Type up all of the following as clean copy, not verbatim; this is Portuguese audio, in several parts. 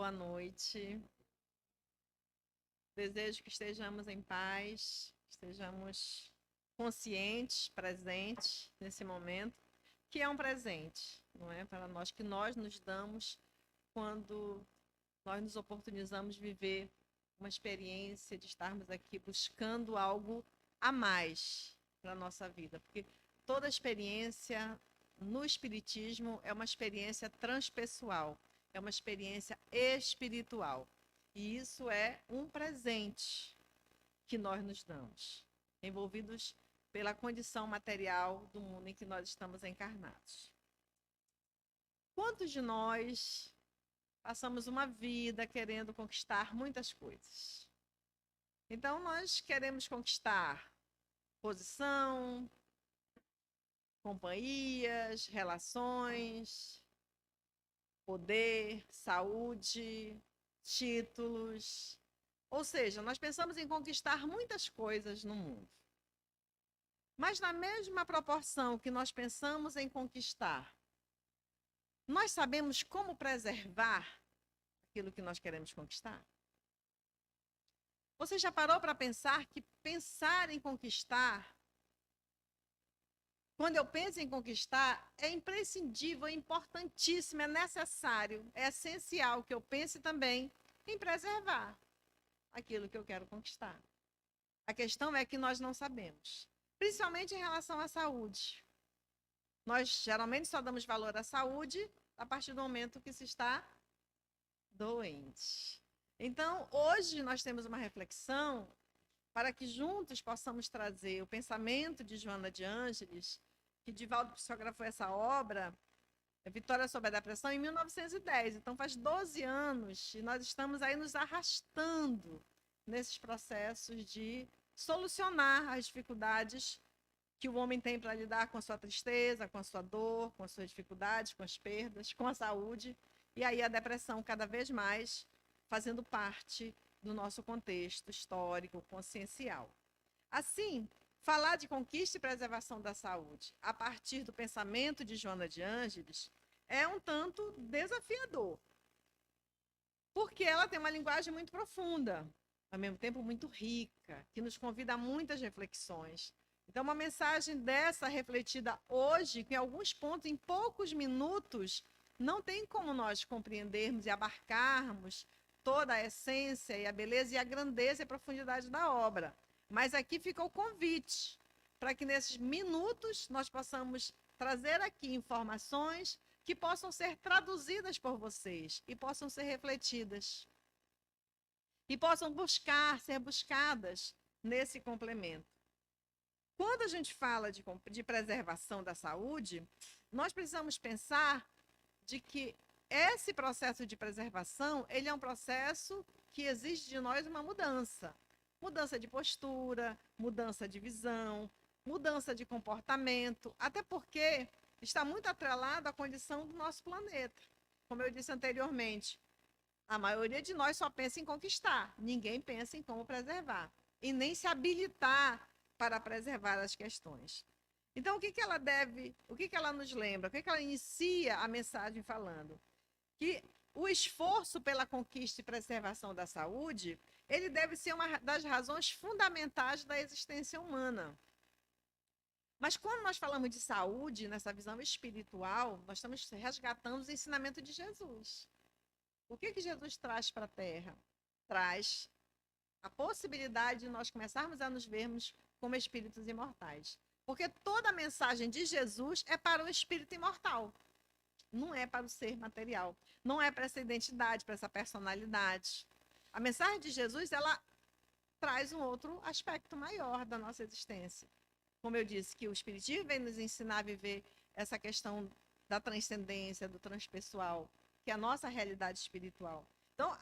boa noite. Desejo que estejamos em paz, estejamos conscientes, presentes nesse momento, que é um presente, não é? Para nós, que nós nos damos quando nós nos oportunizamos viver uma experiência de estarmos aqui buscando algo a mais para a nossa vida. Porque toda experiência no Espiritismo é uma experiência transpessoal, é uma experiência espiritual. E isso é um presente que nós nos damos, envolvidos pela condição material do mundo em que nós estamos encarnados. Quantos de nós passamos uma vida querendo conquistar muitas coisas? Então, nós queremos conquistar posição, companhias, relações, poder, saúde, títulos. Ou seja, nós pensamos em conquistar muitas coisas no mundo. Mas na mesma proporção que nós pensamos em conquistar, nós sabemos como preservar aquilo que nós queremos conquistar? Você já parou para pensar que pensar em conquistar, quando eu penso em conquistar, é imprescindível, é importantíssimo, é necessário, é essencial que eu pense também em preservar aquilo que eu quero conquistar. A questão é que nós não sabemos, principalmente em relação à saúde. Nós geralmente só damos valor à saúde a partir do momento que se está doente. Então, hoje nós temos uma reflexão para que juntos possamos trazer o pensamento de Joana de Ângeles, que Divaldo psicografou essa obra, Vitória sobre a Depressão, em 1910. Então, faz 12 anos e nós estamos aí nos arrastando nesses processos de solucionar as dificuldades que o homem tem para lidar com a sua tristeza, com a sua dor, com as suas dificuldades, com as perdas, com a saúde. E aí a depressão cada vez mais fazendo parte do nosso contexto histórico, consciencial. Assim, falar de conquista e preservação da saúde a partir do pensamento de Joana de Ângeles é um tanto desafiador, porque ela tem uma linguagem muito profunda, ao mesmo tempo muito rica, que nos convida a muitas reflexões. Então, uma mensagem dessa refletida hoje, que em alguns pontos, em poucos minutos, não tem como nós compreendermos e abarcarmos toda a essência e a beleza e a grandeza e a profundidade da obra. Mas aqui fica o convite para que nesses minutos nós possamos trazer aqui informações que possam ser traduzidas por vocês e possam ser refletidas. E possam ser buscadas nesse complemento. Quando a gente fala de preservação da saúde, nós precisamos pensar de que esse processo de preservação, ele é um processo que exige de nós uma mudança. Mudança de postura, mudança de visão, mudança de comportamento, até porque está muito atrelado à condição do nosso planeta. Como eu disse anteriormente, a maioria de nós só pensa em conquistar, ninguém pensa em como preservar, e nem se habilitar para preservar as questões. Então, o que ela nos lembra? O que ela inicia a mensagem falando? Que o esforço pela conquista e preservação da saúde, ele deve ser uma das razões fundamentais da existência humana. Mas quando nós falamos de saúde, nessa visão espiritual, nós estamos resgatando os ensinamentos de Jesus. O que Jesus traz para a Terra? Traz a possibilidade de nós começarmos a nos vermos como espíritos imortais. Porque toda a mensagem de Jesus é para o espírito imortal. Não é para o ser material. Não é para essa identidade, para essa personalidade. A mensagem de Jesus, ela traz um outro aspecto maior da nossa existência. Como eu disse, que o espiritismo vem nos ensinar a viver essa questão da transcendência, do transpessoal, que é a nossa realidade espiritual. Então,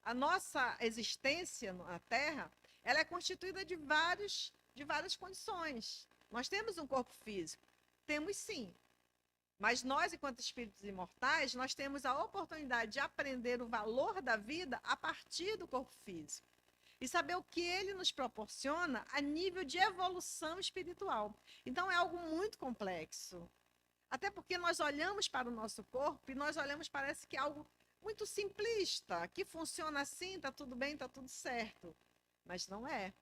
a nossa existência na Terra, ela é constituída de várias condições. Nós temos um corpo físico? Temos sim. Mas nós, enquanto espíritos imortais, nós temos a oportunidade de aprender o valor da vida a partir do corpo físico. E saber o que ele nos proporciona a nível de evolução espiritual. Então, é algo muito complexo. Até porque nós olhamos para o nosso corpo e nós olhamos, parece que algo muito simplista, que funciona assim, está tudo bem, está tudo certo. Mas não é.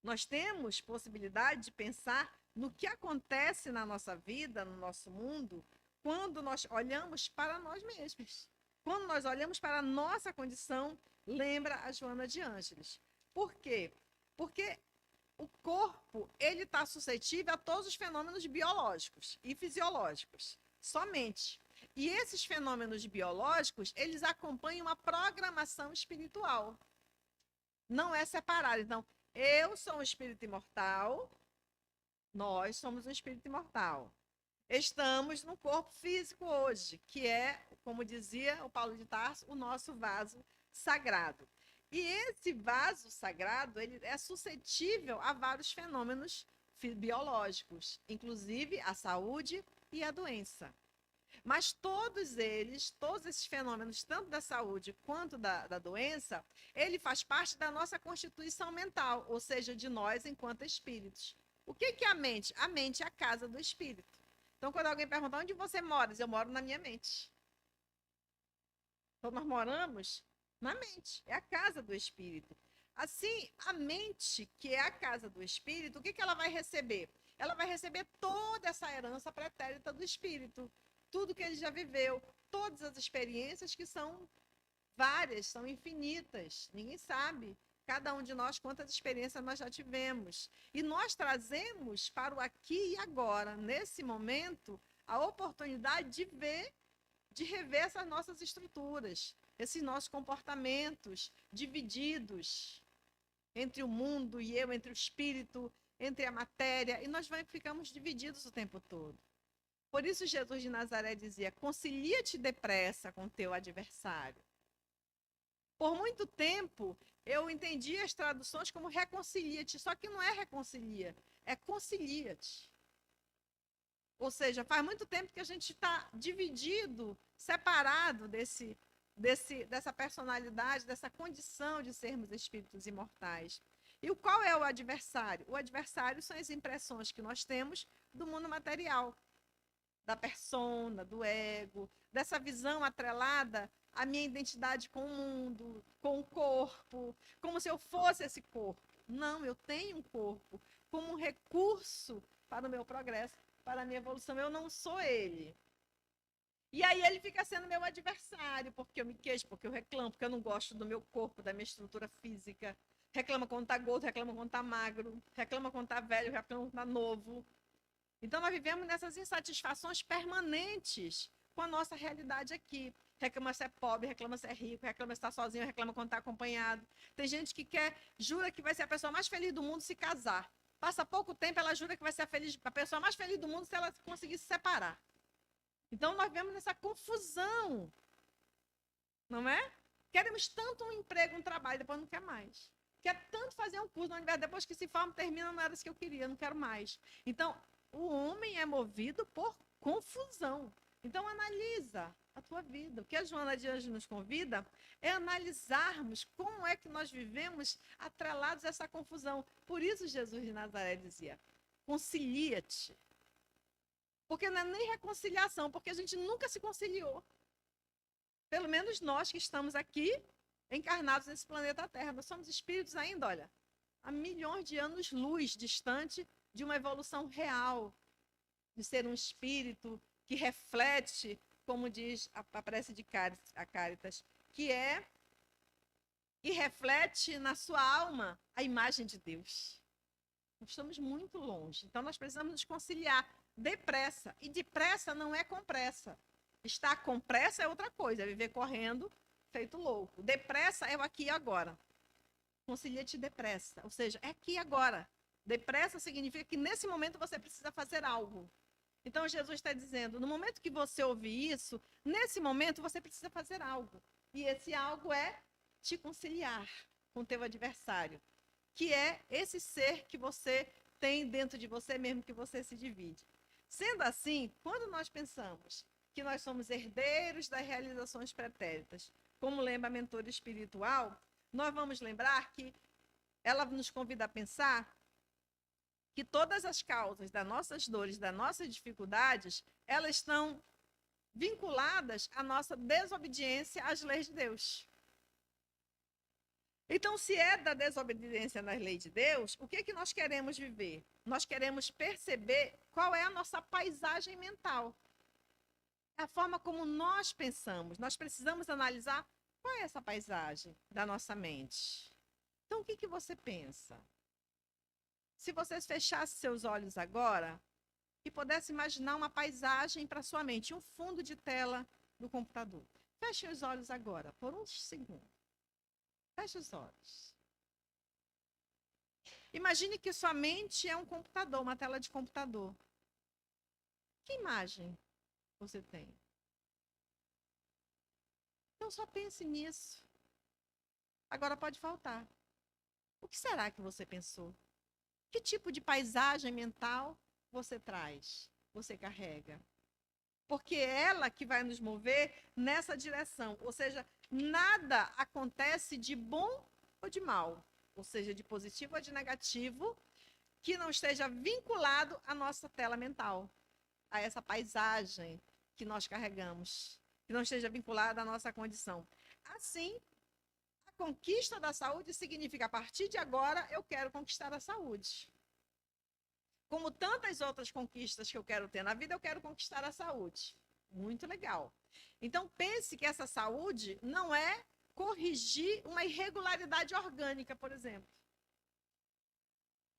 Nós temos possibilidade de pensar no que acontece na nossa vida, no nosso mundo, quando nós olhamos para nós mesmos. Quando nós olhamos para a nossa condição, lembra a Joana de Ângeles. Por quê? Porque o corpo ele está suscetível a todos os fenômenos biológicos e fisiológicos, somente. E esses fenômenos biológicos, eles acompanham uma programação espiritual. Não é separado. Então, eu sou um espírito imortal, nós somos um espírito imortal. Estamos no corpo físico hoje, que é, como dizia o Paulo de Tarso, o nosso vaso sagrado. E esse vaso sagrado, ele é suscetível a vários fenômenos biológicos, inclusive a saúde e a doença. Mas todos eles, todos esses fenômenos, tanto da saúde quanto da doença, ele faz parte da nossa constituição mental, ou seja, de nós enquanto espíritos. O que é a mente? A mente é a casa do espírito. Então, quando alguém pergunta onde você mora, eu moro na minha mente. Então, nós moramos na mente, é a casa do espírito. Assim, a mente, que é a casa do espírito, o que ela vai receber? Ela vai receber toda essa herança pretérita do espírito. Tudo que ele já viveu, todas as experiências que são várias, são infinitas. Ninguém sabe, cada um de nós, quantas experiências nós já tivemos. E nós trazemos para o aqui e agora, nesse momento, a oportunidade de ver, de rever essas nossas estruturas, esses nossos comportamentos divididos entre o mundo e eu, entre o espírito, entre a matéria, e nós ficamos divididos o tempo todo. Por isso Jesus de Nazaré dizia, concilia-te depressa com teu adversário. Por muito tempo, eu entendi as traduções como reconcilia-te, só que não é reconcilia, é concilia-te. Ou seja, faz muito tempo que a gente está dividido, separado dessa personalidade, dessa condição de sermos espíritos imortais. E qual é o adversário? O adversário são as impressões que nós temos do mundo material, da persona, do ego, dessa visão atrelada à minha identidade com o mundo, com o corpo, como se eu fosse esse corpo. Não, eu tenho um corpo como um recurso para o meu progresso, para a minha evolução. Eu não sou ele. E aí ele fica sendo meu adversário, porque eu me queixo, porque eu reclamo, porque eu não gosto do meu corpo, da minha estrutura física. Reclama quando está gordo, reclama quando está magro, reclama quando está velho, reclama quando está novo. Então, nós vivemos nessas insatisfações permanentes com a nossa realidade aqui. Reclama se é pobre, reclama se é rico, reclama se está sozinho, reclama quando está acompanhado. Tem gente que jura que vai ser a pessoa mais feliz do mundo se casar. Passa pouco tempo, ela jura que vai ser a pessoa mais feliz do mundo se ela conseguir se separar. Então, nós vemos essa confusão, não é? Queremos tanto um emprego, um trabalho, depois não quer mais. Quer tanto fazer um curso na universidade, depois que se forma, termina, não era isso que eu queria, não quero mais. Então, o homem é movido por confusão. Então, analisa a tua vida. O que a Joana de Ângeles nos convida é analisarmos como é que nós vivemos atrelados a essa confusão. Por isso, Jesus de Nazaré dizia, concilia-te. Porque não é nem reconciliação, porque a gente nunca se conciliou. Pelo menos nós que estamos aqui, encarnados nesse planeta Terra. Nós somos espíritos ainda, olha, há milhões de anos-luz distante de uma evolução real, de ser um espírito que reflete, como diz a prece de Cáritas, que reflete na sua alma a imagem de Deus. Nós estamos muito longe, então nós precisamos nos conciliar depressa, e depressa não é com pressa. Estar com pressa é outra coisa, é viver correndo feito louco. Depressa é o aqui e agora. Concilia-te depressa, ou seja, é aqui e agora. Depressa significa que nesse momento você precisa fazer algo. Então Jesus está dizendo, no momento que você ouvir isso, nesse momento você precisa fazer algo. E esse algo é te conciliar com o teu adversário, que é esse ser que você tem dentro de você mesmo, que você se divide. Sendo assim, quando nós pensamos que nós somos herdeiros das realizações pretéritas, como lembra a mentora espiritual, nós vamos lembrar que ela nos convida a pensar que todas as causas das nossas dores, das nossas dificuldades, elas estão vinculadas à nossa desobediência às leis de Deus. Então, se é da desobediência nas leis de Deus, o que é que nós queremos viver? Nós queremos perceber qual é a nossa paisagem mental. É a forma como nós pensamos. Nós precisamos analisar qual é essa paisagem da nossa mente. Então, o que que você pensa? Se você fechasse seus olhos agora e pudesse imaginar uma paisagem para sua mente, um fundo de tela do computador. Feche os olhos agora, por um segundo. Feche os olhos. Imagine que sua mente é um computador, uma tela de computador. Que imagem você tem? Então só pense nisso. Agora pode faltar. O que será que você pensou? Que tipo de paisagem mental você traz, você carrega? Porque é ela que vai nos mover nessa direção. Ou seja, nada acontece de bom ou de mal, ou seja, de positivo ou de negativo, que não esteja vinculado à nossa tela mental, a essa paisagem que nós carregamos, que não esteja vinculada à nossa condição. Assim, a conquista da saúde significa, a partir de agora, eu quero conquistar a saúde. Como tantas outras conquistas que eu quero ter na vida, eu quero conquistar a saúde. Muito legal. Então, pense que essa saúde não é corrigir uma irregularidade orgânica, por exemplo.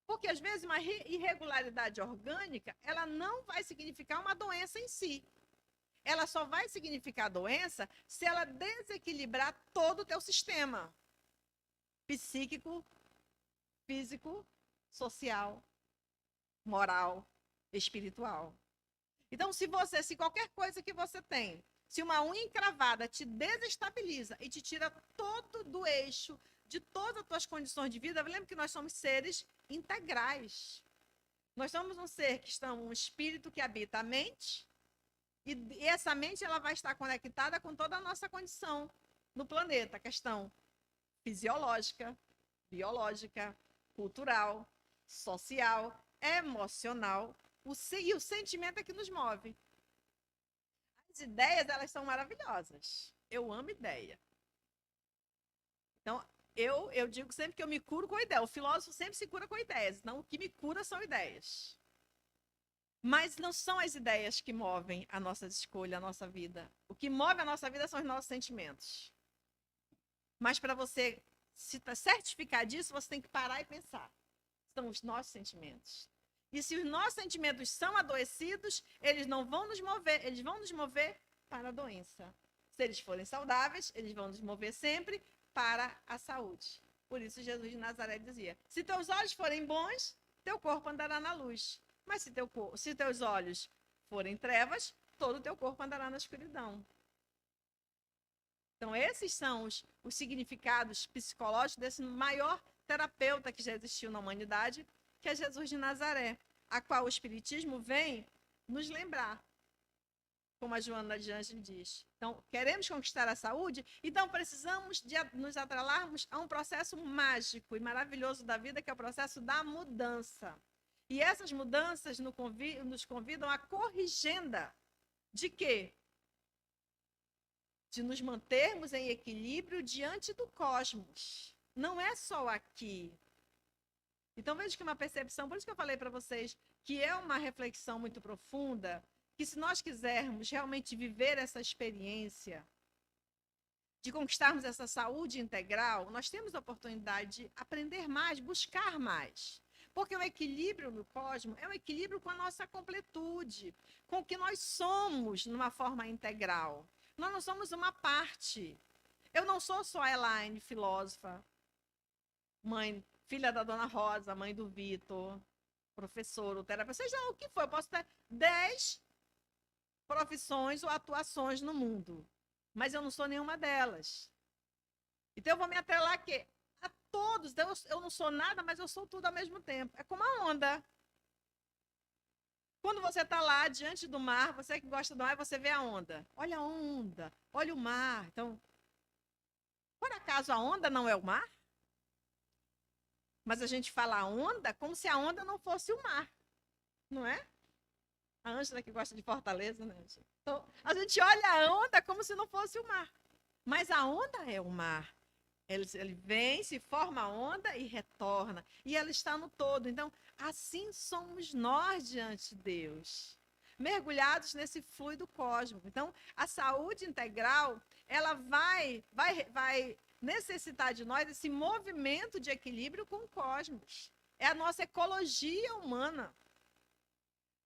Porque, às vezes, uma irregularidade orgânica, ela não vai significar uma doença em si. Ela só vai significar doença se ela desequilibrar todo o teu sistema psíquico, físico, social, moral, espiritual. Então, se qualquer coisa que você tem, se uma unha encravada te desestabiliza e te tira todo do eixo de todas as tuas condições de vida, lembra que nós somos seres integrais. Nós somos um ser que está um espírito que habita a mente, e essa mente ela vai estar conectada com toda a nossa condição no planeta, questão fisiológica, biológica, cultural, social, emocional, e o sentimento é que nos move. As ideias, elas são maravilhosas. Eu amo ideia. Então, eu digo sempre que eu me curo com ideia. O filósofo sempre se cura com ideias. Então, o que me cura são ideias. Mas não são as ideias que movem a nossa escolha, a nossa vida. O que move a nossa vida são os nossos sentimentos. Mas para você se certificar disso, você tem que parar e pensar. São os nossos sentimentos. E se os nossos sentimentos são adoecidos, eles não vão nos mover, eles vão nos mover para a doença. Se eles forem saudáveis, eles vão nos mover sempre para a saúde. Por isso Jesus de Nazaré dizia: se teus olhos forem bons, teu corpo andará na luz. Mas se teus olhos forem trevas, todo o teu corpo andará na escuridão. Então, esses são os significados psicológicos desse maior terapeuta que já existiu na humanidade, que é Jesus de Nazaré, a qual o Espiritismo vem nos lembrar, como a Joana de Ângeles diz. Então, queremos conquistar a saúde, então precisamos de nos atrelarmos a um processo mágico e maravilhoso da vida, que é o processo da mudança. E essas mudanças nos convidam à corrigenda de quê? De nos mantermos em equilíbrio diante do cosmos. Não é só aqui. Então, veja que uma percepção, por isso que eu falei para vocês, que é uma reflexão muito profunda, que se nós quisermos realmente viver essa experiência de conquistarmos essa saúde integral, nós temos a oportunidade de aprender mais, buscar mais. Porque o equilíbrio no cosmos é um equilíbrio com a nossa completude, com o que nós somos numa forma integral. Nós não somos uma parte. Eu não sou só a Elaine, filósofa, mãe, filha da Dona Rosa, mãe do Vitor, professor, terapeuta, seja o que for. Eu posso ter 10 profissões ou atuações no mundo, mas eu não sou nenhuma delas. Então eu vou me atrelar a quê? A todos. Eu não sou nada, mas eu sou tudo ao mesmo tempo. É como a onda. Quando você está lá diante do mar, você que gosta do mar, você vê a onda. Olha a onda, olha o mar. Então, por acaso a onda não é o mar? Mas a gente fala a onda como se a onda não fosse o mar, não é? A Ângela que gosta de Fortaleza, né, Ângela? Então, a gente olha a onda como se não fosse o mar. Mas a onda é o mar. Ele vem, se forma a onda e retorna. E ela está no todo. Então, assim somos nós diante de Deus, mergulhados nesse fluido cósmico. Então, a saúde integral, ela vai necessitar de nós esse movimento de equilíbrio com o cosmos. É a nossa ecologia humana.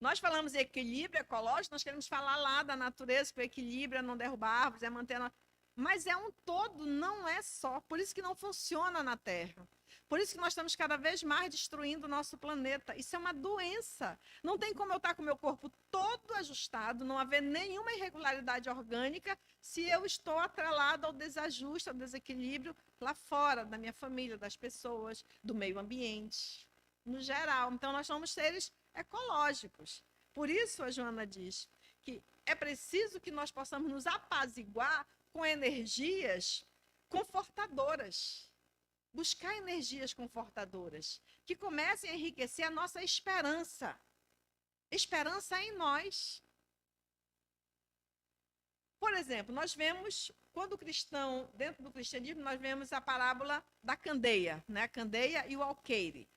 Nós falamos em equilíbrio ecológico, nós queremos falar lá da natureza, que o equilíbrio é não derrubar árvores, é manter a... Mas é um todo, não é só. Por isso que não funciona na Terra. Por isso que nós estamos cada vez mais destruindo o nosso planeta. Isso é uma doença. Não tem como eu estar com o meu corpo todo ajustado, não haver nenhuma irregularidade orgânica, se eu estou atrelado ao desajuste, ao desequilíbrio lá fora, da minha família, das pessoas, do meio ambiente, no geral. Então, nós somos seres ecológicos. Por isso, a Joana diz que é preciso que nós possamos nos apaziguar com energias confortadoras. Buscar energias confortadoras que comecem a enriquecer a nossa esperança. Esperança em nós. Por exemplo, nós vemos, quando o cristão, dentro do cristianismo, nós vemos a parábola da candeia, né? A candeia e o alqueire.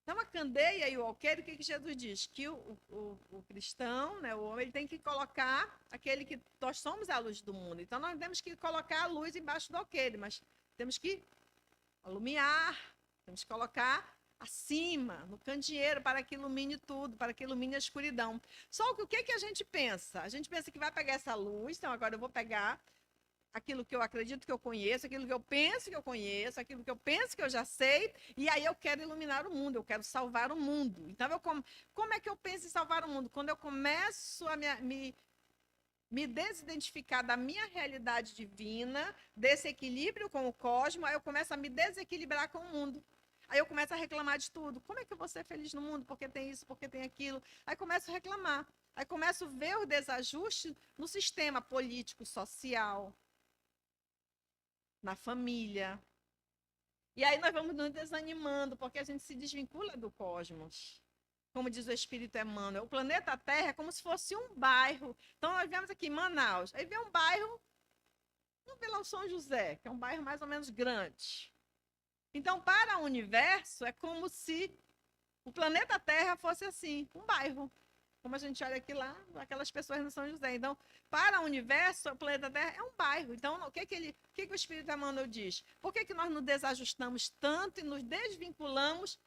Então, a candeia e o alqueire, o que Jesus diz? Que o cristão, né, o homem, ele tem que colocar aquele que nós somos a luz do mundo. Então, nós temos que colocar a luz embaixo do alqueire, mas temos que alumiar, temos que colocar acima, no candeeiro, para que ilumine tudo, para que ilumine a escuridão. Só que o que a gente pensa? A gente pensa que vai pegar essa luz, então agora eu vou pegar aquilo que eu acredito que eu conheço, aquilo que eu penso que eu conheço, aquilo que eu penso que eu já sei, e aí eu quero iluminar o mundo, eu quero salvar o mundo. Então, como é que eu penso em salvar o mundo? Quando eu começo a me desidentificar da minha realidade divina, desse equilíbrio com o cosmos, aí eu começo a me desequilibrar com o mundo. Aí eu começo a reclamar de tudo. Como é que eu vou ser feliz no mundo? Porque tem isso, porque tem aquilo. Aí começo a reclamar. Aí começo a ver o desajuste no sistema político, social, na família. E aí nós vamos nos desanimando, porque a gente se desvincula do cosmos. Como diz o Espírito Emmanuel, o planeta Terra é como se fosse um bairro. Então nós vemos aqui em Manaus, aí vem um bairro no Vila São José, que é um bairro mais ou menos grande. Então, para o universo, é como se o planeta Terra fosse assim, um bairro. Como a gente olha aqui lá, aquelas pessoas no São José. Então, para o universo, o planeta Terra é um bairro. Então, o que o Espírito Emmanuel diz? Por que nós nos desajustamos tanto e nos desvinculamos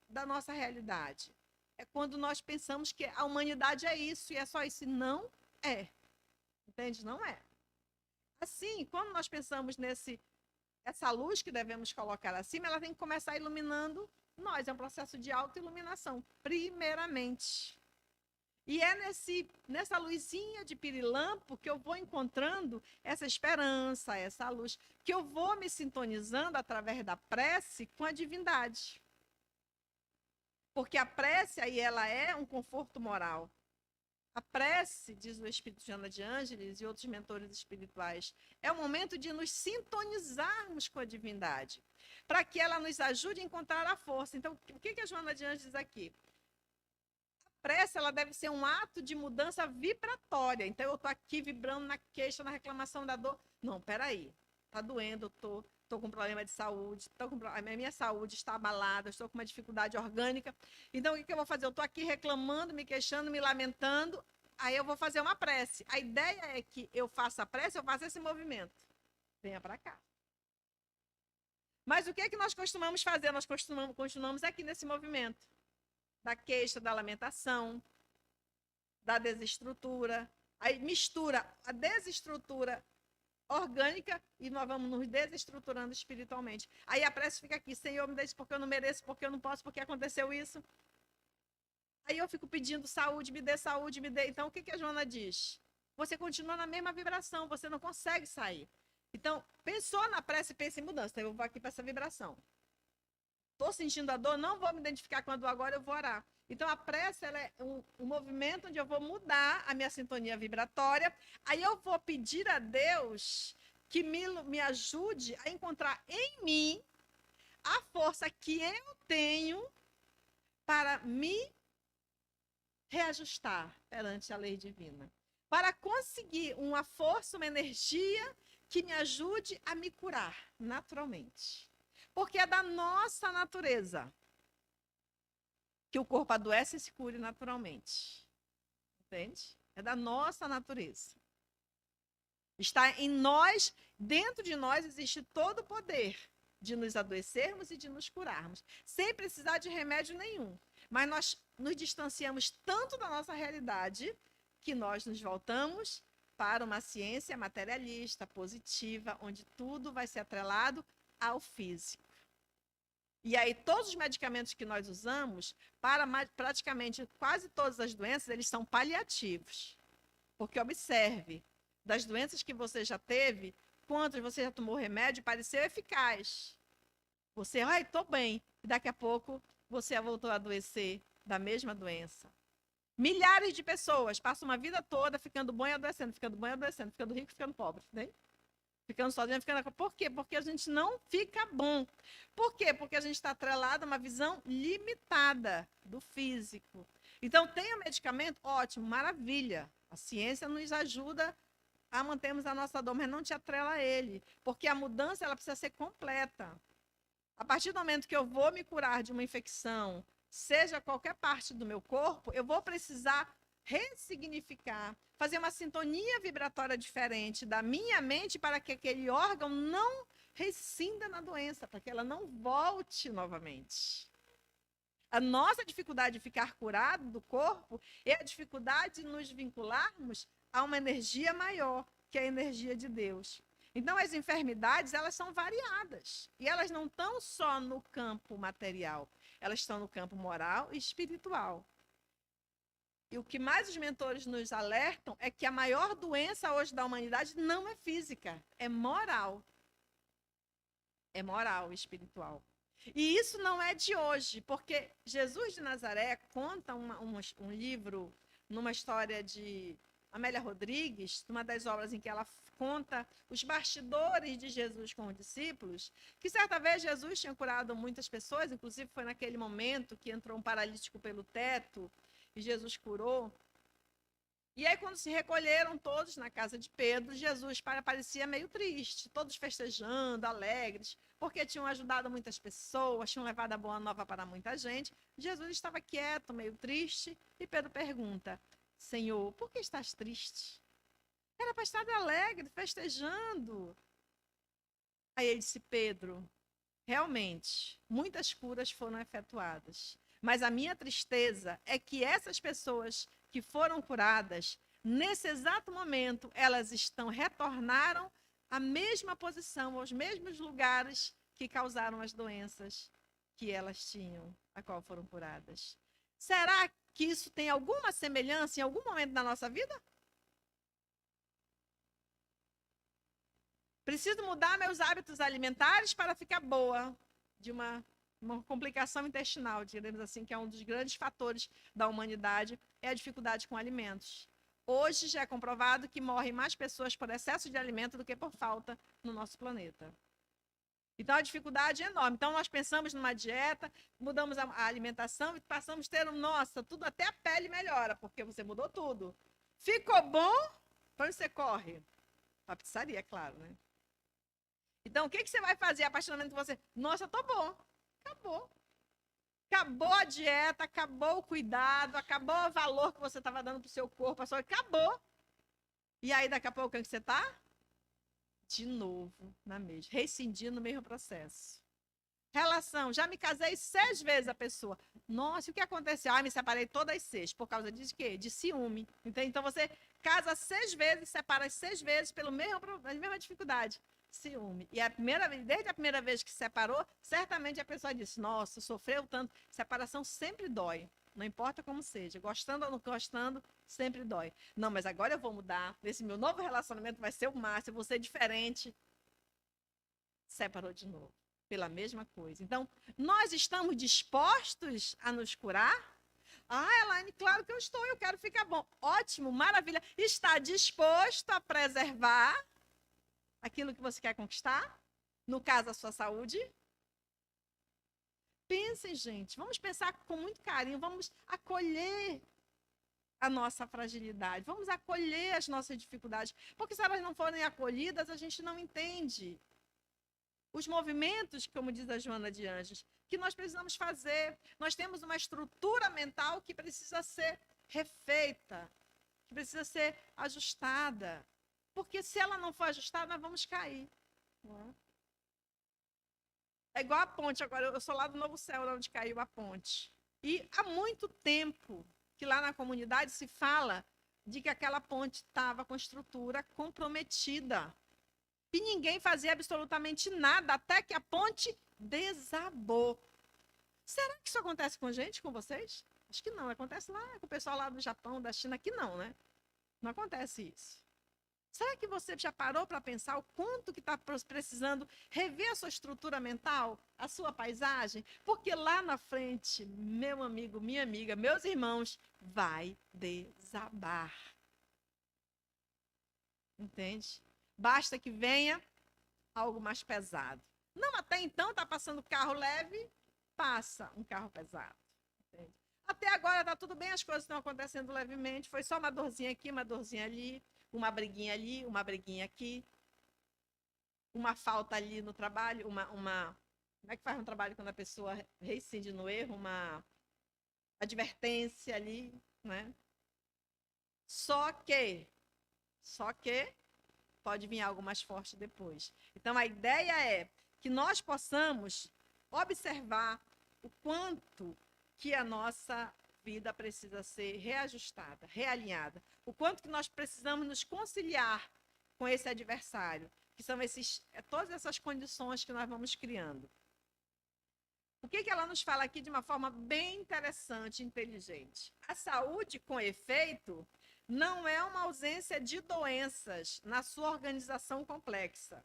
da nossa realidade? É quando nós pensamos que a humanidade é isso e é só isso. Não é. Entende? Não é. Assim, quando nós pensamos essa luz que devemos colocar acima, ela tem que começar iluminando nós. É um processo de autoiluminação, primeiramente. E é nessa luzinha de pirilampo que eu vou encontrando essa esperança, essa luz, que eu vou me sintonizando através da prece com a divindade. Porque a prece aí ela é um conforto moral. A prece, diz o Espírito Joana de Ângeles e outros mentores espirituais, é o momento de nos sintonizarmos com a divindade, para que ela nos ajude a encontrar a força. Então, o que a Joana de Ângeles diz aqui? Prece, ela deve ser um ato de mudança vibratória. Então, eu estou aqui vibrando na queixa, na reclamação da dor. Não, peraí. Está doendo, eu estou com problema de saúde, a minha saúde está abalada, estou com uma dificuldade orgânica. Então, o que eu vou fazer? Eu estou aqui reclamando, me queixando, me lamentando. Aí eu vou fazer uma prece. A ideia é que eu faça a prece, eu faça esse movimento. Venha para cá. Mas o que nós costumamos fazer? Nós continuamos aqui nesse movimento da queixa, da lamentação, da desestrutura. Aí mistura a desestrutura orgânica e nós vamos nos desestruturando espiritualmente. Aí a prece fica aqui, Senhor, me deixe porque eu não mereço, porque eu não posso, porque aconteceu isso. Aí eu fico pedindo saúde, me dê. Então, o que a Joana diz? Você continua na mesma vibração, você não consegue sair. Então, pensou na prece, pensa em mudança. Então, eu vou aqui para essa vibração. Estou sentindo a dor, não vou me identificar com a dor agora, eu vou orar. Então, a prece ela é um movimento onde eu vou mudar a minha sintonia vibratória. Aí eu vou pedir a Deus que me ajude a encontrar em mim a força que eu tenho para me reajustar perante a lei divina. Para conseguir uma força, uma energia que me ajude a me curar naturalmente. Porque é da nossa natureza que o corpo adoece e se cure naturalmente. Entende? É da nossa natureza. Está em nós, dentro de nós existe todo o poder de nos adoecermos e de nos curarmos, sem precisar de remédio nenhum. Mas nós nos distanciamos tanto da nossa realidade que nós nos voltamos para uma ciência materialista, positiva, onde tudo vai ser atrelado ao físico. E aí todos os medicamentos que nós usamos, para praticamente quase todas as doenças, eles são paliativos. Porque observe, das doenças que você já teve, quantas você já tomou remédio, pareceu eficaz. Você, ai, estou bem. E daqui a pouco você voltou a adoecer da mesma doença. Milhares de pessoas passam uma vida toda ficando bom e adoecendo, ficando bom e adoecendo, ficando rico e ficando pobre. Né? Ficando sozinho, ficando... Por quê? Porque a gente não fica bom. Por quê? Porque a gente está atrelado a uma visão limitada do físico. Então, tem o medicamento? Ótimo, maravilha. A ciência nos ajuda a mantermos a nossa dor, mas não te atrela a ele. Porque a mudança ela precisa ser completa. A partir do momento que eu vou me curar de uma infecção, seja qualquer parte do meu corpo, eu vou precisar ressignificar, fazer uma sintonia vibratória diferente da minha mente para que aquele órgão não rescinda na doença, para que ela não volte novamente. A nossa dificuldade de ficar curado do corpo é a dificuldade de nos vincularmos a uma energia maior, que é a energia de Deus. Então, as enfermidades, elas são variadas. E elas não estão só no campo material. Elas estão no campo moral e espiritual. E o que mais os mentores nos alertam é que a maior doença hoje da humanidade não é física, é moral. É moral e espiritual. E isso não é de hoje, porque Jesus de Nazaré conta um livro, numa história de Amélia Rodrigues, uma das obras em que ela conta os bastidores de Jesus com os discípulos, que certa vez Jesus tinha curado muitas pessoas, inclusive foi naquele momento que entrou um paralítico pelo teto e Jesus curou. E aí, quando se recolheram todos na casa de Pedro, Jesus parecia meio triste, todos festejando, alegres, porque tinham ajudado muitas pessoas, tinham levado a boa nova para muita gente. Jesus estava quieto, meio triste, e Pedro pergunta: Senhor, por que estás triste? Era para estar alegre, festejando. Aí ele disse: Pedro, realmente, muitas curas foram efetuadas, mas a minha tristeza é que essas pessoas que foram curadas, nesse exato momento, elas retornaram à mesma posição, aos mesmos lugares que causaram as doenças que elas tinham, a qual foram curadas. Será que isso tem alguma semelhança em algum momento da nossa vida? Preciso mudar meus hábitos alimentares para ficar boa de uma complicação intestinal, digamos assim, que é um dos grandes fatores da humanidade, é a dificuldade com alimentos. Hoje já é comprovado que morrem mais pessoas por excesso de alimento do que por falta no nosso planeta. Então, a dificuldade é enorme. Então, nós pensamos numa dieta, mudamos a alimentação e passamos a ter, nossa, tudo, até a pele melhora, porque você mudou tudo. Ficou bom? Para onde você corre? Para a pizzaria, é claro, né? Então, o que você vai fazer a partir do momento que você... Nossa, tô bom. Acabou. Acabou a dieta, acabou o cuidado, acabou o valor que você estava dando para o seu corpo, acabou. E aí, daqui a pouco, o que você está? De novo, na mesma. Rescindindo no mesmo processo. Relação, já me casei 6 vezes a pessoa. Nossa, o que aconteceu? Me separei todas as 6. Por causa de quê? De ciúme. Então, você casa 6 vezes, separa 6 vezes pela mesma dificuldade. Ciúme. E desde a primeira vez que se separou, certamente a pessoa disse: nossa, sofreu tanto. Separação sempre dói. Não importa como seja. Gostando ou não gostando, sempre dói. Não, mas agora eu vou mudar. Esse meu novo relacionamento vai ser o máximo, eu vou ser diferente. Separou de novo. Pela mesma coisa. Então, nós estamos dispostos a nos curar? Elaine, claro que eu estou, eu quero ficar bom. Ótimo, maravilha. Está disposto a preservar aquilo que você quer conquistar? No caso, a sua saúde? Pensem, gente, vamos pensar com muito carinho, vamos acolher a nossa fragilidade, vamos acolher as nossas dificuldades, porque se elas não forem acolhidas, a gente não entende os movimentos, como diz a Joana de Anjos, que nós precisamos fazer. Nós temos uma estrutura mental que precisa ser refeita, que precisa ser ajustada, porque se ela não for ajustada, nós vamos cair. É igual a ponte, agora eu sou lá do Novo Céu, onde caiu a ponte. E há muito tempo que lá na comunidade se fala de que aquela ponte estava com estrutura comprometida. E ninguém fazia absolutamente nada até que a ponte desabou. Será que isso acontece com gente, com vocês? Acho que não, acontece lá com o pessoal lá do Japão, da China, aqui não, né? Não acontece isso. Será que você já parou para pensar o quanto que está precisando rever a sua estrutura mental, a sua paisagem? Porque lá na frente, meu amigo, minha amiga, meus irmãos, vai desabar. Entende? Basta que venha algo mais pesado. Não, até então está passando carro leve, passa um carro pesado. Entende? Até agora está tudo bem, as coisas estão acontecendo levemente, foi só uma dorzinha aqui, uma dorzinha ali, uma briguinha ali, uma briguinha aqui, uma falta ali no trabalho, como é que faz um trabalho quando a pessoa reincide no erro? Uma advertência ali, né? Só que pode vir algo mais forte depois. Então, a ideia é que nós possamos observar o quanto que a nossa vida precisa ser reajustada, realinhada. O quanto que nós precisamos nos conciliar com esse adversário, que são todas essas condições que nós vamos criando. O que ela nos fala aqui de uma forma bem interessante e inteligente? A saúde, com efeito, não é uma ausência de doenças na sua organização complexa,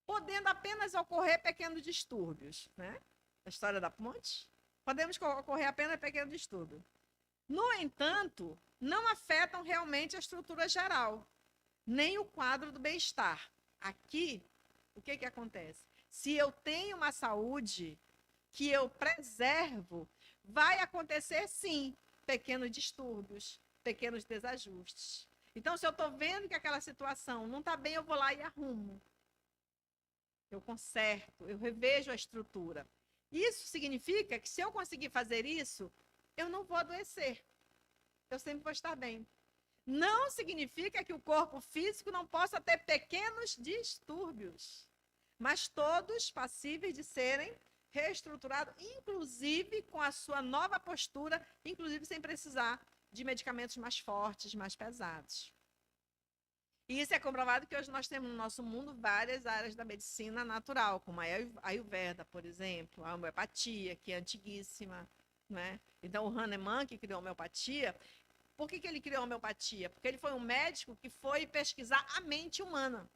podendo apenas ocorrer pequenos distúrbios, né? A história da ponte? Podemos ocorrer apenas pequenos distúrbios. No entanto, não afetam realmente a estrutura geral, nem o quadro do bem-estar. Aqui, o que acontece? Se eu tenho uma saúde que eu preservo, vai acontecer, sim, pequenos distúrbios, pequenos desajustes. Então, se eu estou vendo que aquela situação não está bem, eu vou lá e arrumo. Eu conserto, eu revejo a estrutura. Isso significa que se eu conseguir fazer isso, eu não vou adoecer. Eu sempre vou estar bem. Não significa que o corpo físico não possa ter pequenos distúrbios, mas todos passíveis de serem reestruturados, inclusive com a sua nova postura, inclusive sem precisar de medicamentos mais fortes, mais pesados. E isso é comprovado que hoje nós temos no nosso mundo várias áreas da medicina natural, como a Ayurveda, por exemplo, a homeopatia, que é antiguíssima, né? Então, o Hahnemann, que criou a homeopatia, por que ele criou a homeopatia? Porque ele foi um médico que foi pesquisar a mente humana.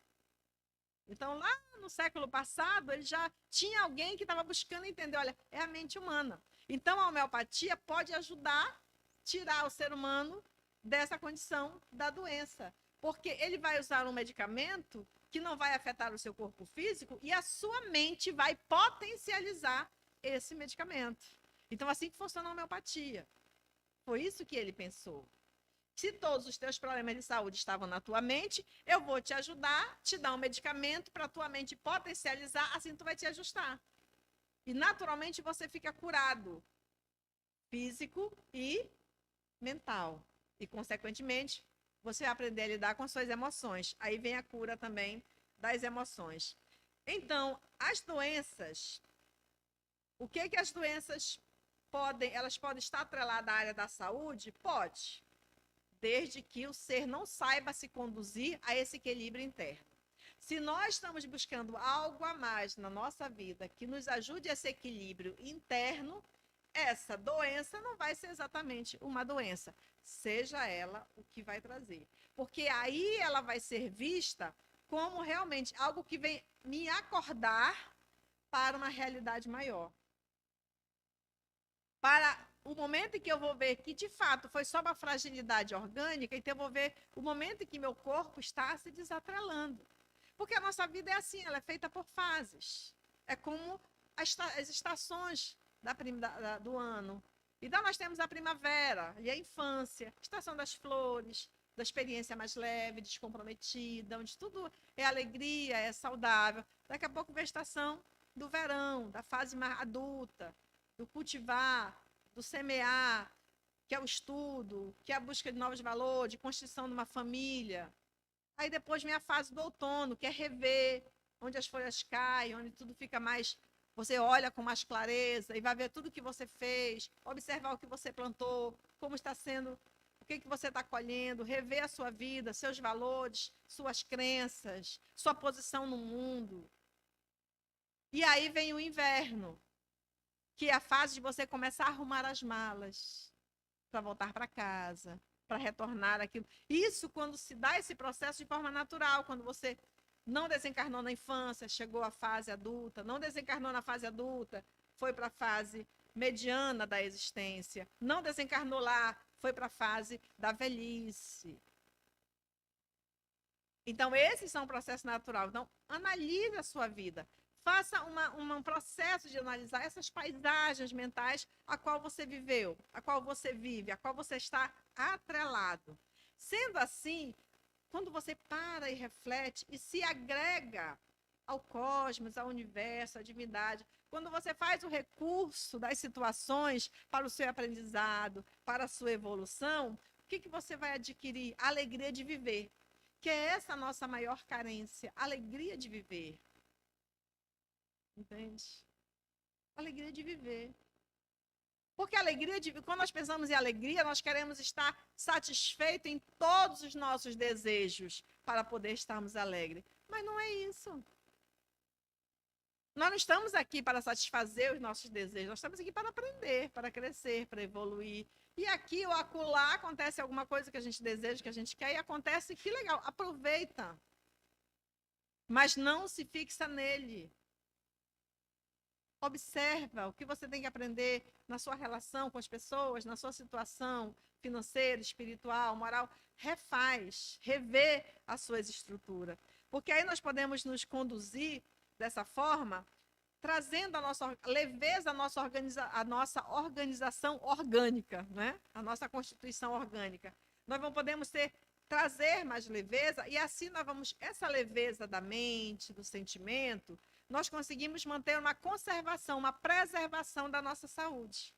Então, lá no século passado, ele já tinha alguém que estava buscando entender, olha, é a mente humana. Então, a homeopatia pode ajudar a tirar o ser humano dessa condição da doença. Porque ele vai usar um medicamento que não vai afetar o seu corpo físico e a sua mente vai potencializar esse medicamento. Então, assim que funciona a homeopatia. Foi isso que ele pensou. Se todos os teus problemas de saúde estavam na tua mente, eu vou te ajudar, te dar um medicamento para a tua mente potencializar, assim tu vai te ajustar. E naturalmente você fica curado, físico e mental. E, consequentemente, você vai aprender a lidar com as suas emoções. Aí vem a cura também das emoções. Então, as doenças, o que as doenças podem, elas podem estar atreladas à área da saúde? Pode, desde que o ser não saiba se conduzir a esse equilíbrio interno. Se nós estamos buscando algo a mais na nossa vida que nos ajude a esse equilíbrio interno, essa doença não vai ser exatamente uma doença, seja ela o que vai trazer. Porque aí ela vai ser vista como realmente algo que vem me acordar para uma realidade maior. Para o momento em que eu vou ver que, de fato, foi só uma fragilidade orgânica, então eu vou ver o momento em que meu corpo está se desatrelando. Porque a nossa vida é assim, ela é feita por fases. É como as estações do ano. Então, nós temos a primavera e a infância, estação das flores, da experiência mais leve, descomprometida, onde tudo é alegria, é saudável. Daqui a pouco vem a estação do verão, da fase mais adulta, do cultivar, do semear, que é o estudo, que é a busca de novos valores, de construção de uma família. Aí depois vem a fase do outono, que é rever, onde as folhas caem, onde tudo fica mais. Você olha com mais clareza e vai ver tudo o que você fez, observar o que você plantou, como está sendo, o que você está colhendo, rever a sua vida, seus valores, suas crenças, sua posição no mundo. E aí vem o inverno, que é a fase de você começar a arrumar as malas para voltar para casa, para retornar aquilo. Isso quando se dá esse processo de forma natural, quando você não desencarnou na infância, chegou à fase adulta, não desencarnou na fase adulta, foi para a fase mediana da existência, não desencarnou lá, foi para a fase da velhice. Então, esses são processos naturais. Então, analise a sua vida. Faça um processo de analisar essas paisagens mentais a qual você viveu, a qual você vive, a qual você está atrelado. Sendo assim, quando você para e reflete e se agrega ao cosmos, ao universo, à divindade, quando você faz o recurso das situações para o seu aprendizado, para a sua evolução, o que você vai adquirir? A alegria de viver, que é essa a nossa maior carência, a alegria de viver. Entende? Alegria de viver. Porque a alegria de quando nós pensamos em alegria, nós queremos estar satisfeitos em todos os nossos desejos para poder estarmos alegres. Mas não é isso. Nós não estamos aqui para satisfazer os nossos desejos, nós estamos aqui para aprender, para crescer, para evoluir. E aqui ou acolá acontece alguma coisa que a gente deseja, que a gente quer, e acontece, que legal, aproveita. Mas não se fixa nele. Observa o que você tem que aprender na sua relação com as pessoas, na sua situação financeira, espiritual, moral. Refaz, revê as suas estruturas. Porque aí nós podemos nos conduzir dessa forma, trazendo a nossa leveza, a nossa organização orgânica, né? A nossa constituição orgânica. Nós não podemos trazer mais leveza, e assim nós vamos, essa leveza da mente, do sentimento, nós conseguimos manter uma conservação, uma preservação da nossa saúde.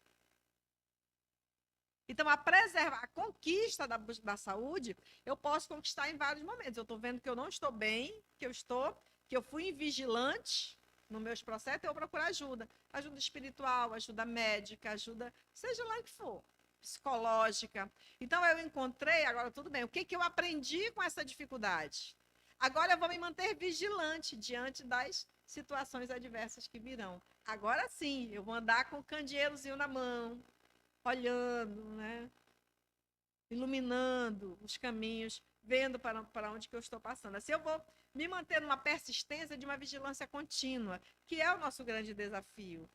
Então, a conquista da saúde, eu posso conquistar em vários momentos. Eu estou vendo que eu não estou bem, que eu fui invigilante nos meus processos, eu vou procurar ajuda. Ajuda espiritual, ajuda médica, ajuda, seja lá o que for, psicológica. Então, eu encontrei, agora tudo bem, o que eu aprendi com essa dificuldade? Agora eu vou me manter vigilante diante das situações adversas que virão. Agora sim, eu vou andar com o candeeirozinho na mão, olhando, né? Iluminando os caminhos, vendo para onde que eu estou passando. Assim eu vou me manter numa persistência de uma vigilância contínua, que é o nosso grande desafio.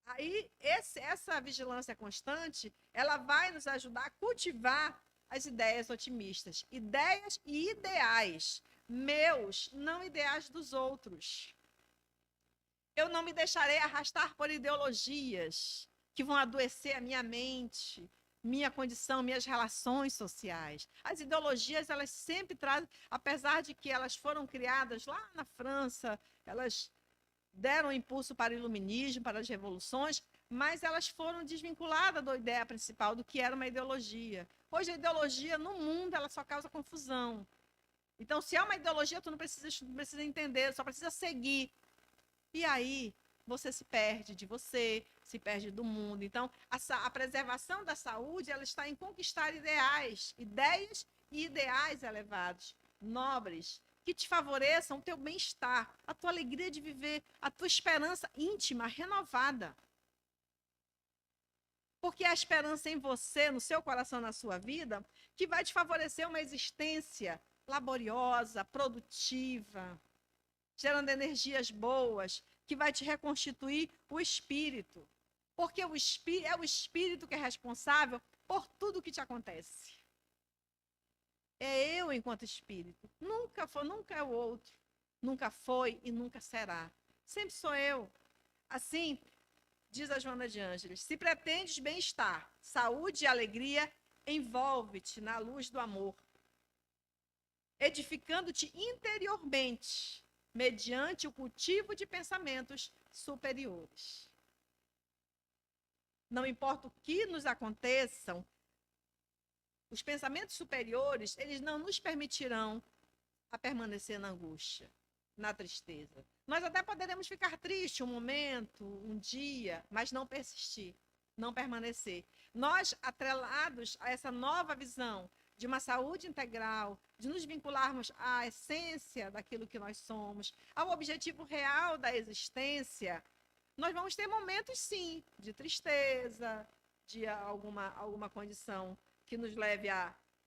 Aí, essa vigilância constante, ela vai nos ajudar a cultivar as ideias otimistas. Ideias e ideais meus, não ideais dos outros. Eu não me deixarei arrastar por ideologias que vão adoecer a minha mente, minha condição, minhas relações sociais. As ideologias, elas sempre trazem, apesar de que elas foram criadas lá na França, elas deram impulso para o iluminismo, para as revoluções, mas elas foram desvinculadas da ideia principal do que era uma ideologia. Hoje a ideologia no mundo ela só causa confusão. Então, se é uma ideologia, tu não precisa entender, só precisa seguir. E aí você se perde de você, se perde do mundo. Então, a preservação da saúde ela está em conquistar ideias e ideais elevados, nobres, que te favoreçam o teu bem-estar, a tua alegria de viver, a tua esperança íntima, renovada. Porque é a esperança em você, no seu coração, na sua vida, que vai te favorecer uma existência laboriosa, produtiva, gerando energias boas, que vai te reconstituir o espírito. Porque é o espírito que é responsável por tudo que te acontece. É eu enquanto espírito. Nunca é o outro. Nunca foi e nunca será. Sempre sou eu. Assim, Diz a Joana de Ângeles: se pretendes bem-estar, saúde e alegria, envolve-te na luz do amor, edificando-te interiormente, mediante o cultivo de pensamentos superiores. Não importa o que nos aconteçam, os pensamentos superiores, eles não nos permitirão a permanecer na angústia, na tristeza. Nós até poderemos ficar tristes um momento, um dia, mas não persistir, não permanecer. Nós, atrelados a essa nova visão de uma saúde integral, de nos vincularmos à essência daquilo que nós somos, ao objetivo real da existência, nós vamos ter momentos, sim, de tristeza, de alguma condição que nos leve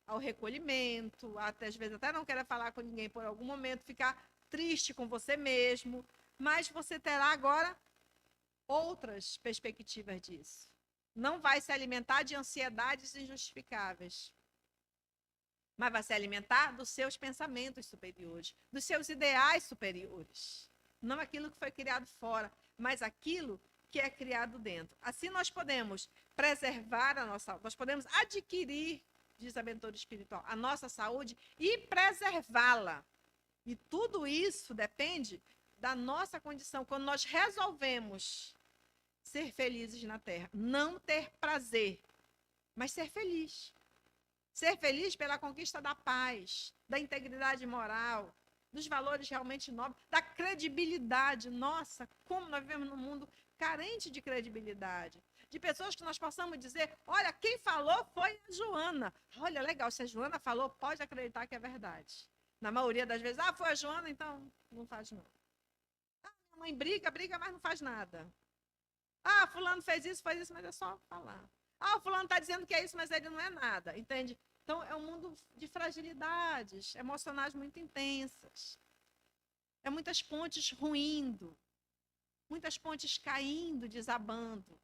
ao recolhimento, até às vezes até não querer falar com ninguém por algum momento, ficar triste com você mesmo, mas você terá agora outras perspectivas disso. Não vai se alimentar de ansiedades injustificáveis, mas vai se alimentar dos seus pensamentos superiores, dos seus ideais superiores. Não aquilo que foi criado fora, mas aquilo que é criado dentro. Assim nós podemos preservar nós podemos adquirir, diz a mentora espiritual, a nossa saúde e preservá-la. E tudo isso depende da nossa condição. Quando nós resolvemos ser felizes na Terra, não ter prazer, mas ser feliz. Ser feliz pela conquista da paz, da integridade moral, dos valores realmente nobres, da credibilidade. Nossa, como nós vivemos num mundo carente de credibilidade. De pessoas que nós possamos dizer, olha, quem falou foi a Joana. Olha, legal, se a Joana falou, pode acreditar que é verdade. Na maioria das vezes, foi a Joana, então não faz não. Minha mãe briga, mas não faz nada. Fulano fez isso, mas é só falar. O fulano está dizendo que é isso, mas ele não é nada, entende? Então, é um mundo de fragilidades emocionais muito intensas. É muitas pontes ruindo, muitas pontes caindo, desabando.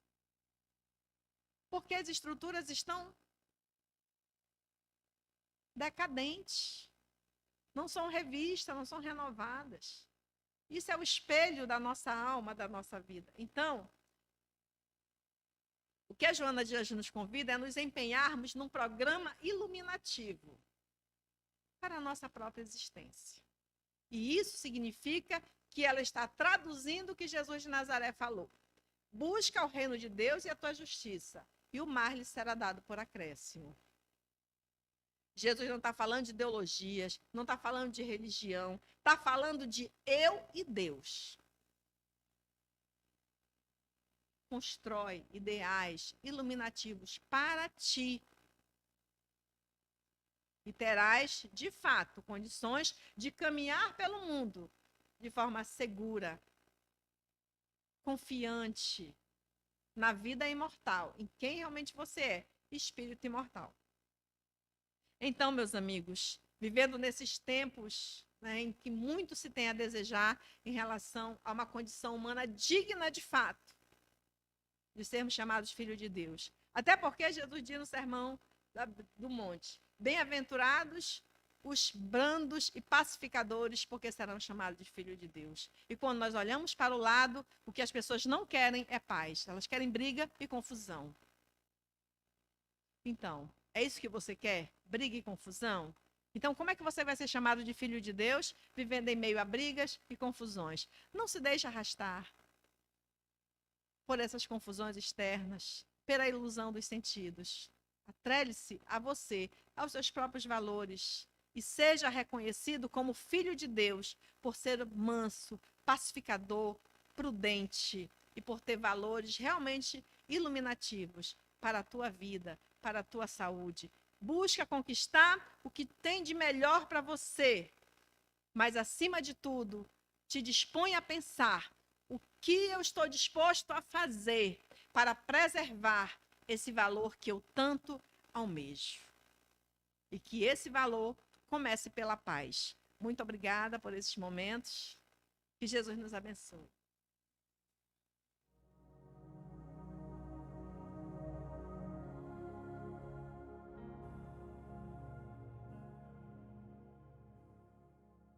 Porque as estruturas estão decadentes. Não são revistas, não são renovadas. Isso é o espelho da nossa alma, da nossa vida. Então, o que a Joana de hoje nos convida é nos empenharmos num programa iluminativo para a nossa própria existência. E isso significa que ela está traduzindo o que Jesus de Nazaré falou. Busca o reino de Deus e a tua justiça, e o mar lhe será dado por acréscimo. Jesus não está falando de ideologias, não está falando de religião, está falando de eu e Deus. Constrói ideais iluminativos para ti. E terás, de fato, condições de caminhar pelo mundo de forma segura, confiante na vida imortal, em quem realmente você é, espírito imortal. Então, meus amigos, vivendo nesses tempos, né, em que muito se tem a desejar em relação a uma condição humana digna de fato, de sermos chamados filhos de Deus. Até porque Jesus diz no Sermão do Monte, bem-aventurados os brandos e pacificadores, porque serão chamados de filhos de Deus. E quando nós olhamos para o lado, o que as pessoas não querem é paz. Elas querem briga e confusão. Então, é isso que você quer? Briga e confusão? Então, como é que você vai ser chamado de filho de Deus, vivendo em meio a brigas e confusões? Não se deixe arrastar por essas confusões externas, pela ilusão dos sentidos. Atrele-se a você, aos seus próprios valores, e seja reconhecido como filho de Deus por ser manso, pacificador, prudente e por ter valores realmente iluminativos para a tua vida, para a tua saúde. Busca conquistar o que tem de melhor para você, mas acima de tudo, te dispõe a pensar o que eu estou disposto a fazer para preservar esse valor que eu tanto almejo. E que esse valor comece pela paz. Muito obrigada por esses momentos. Que Jesus nos abençoe.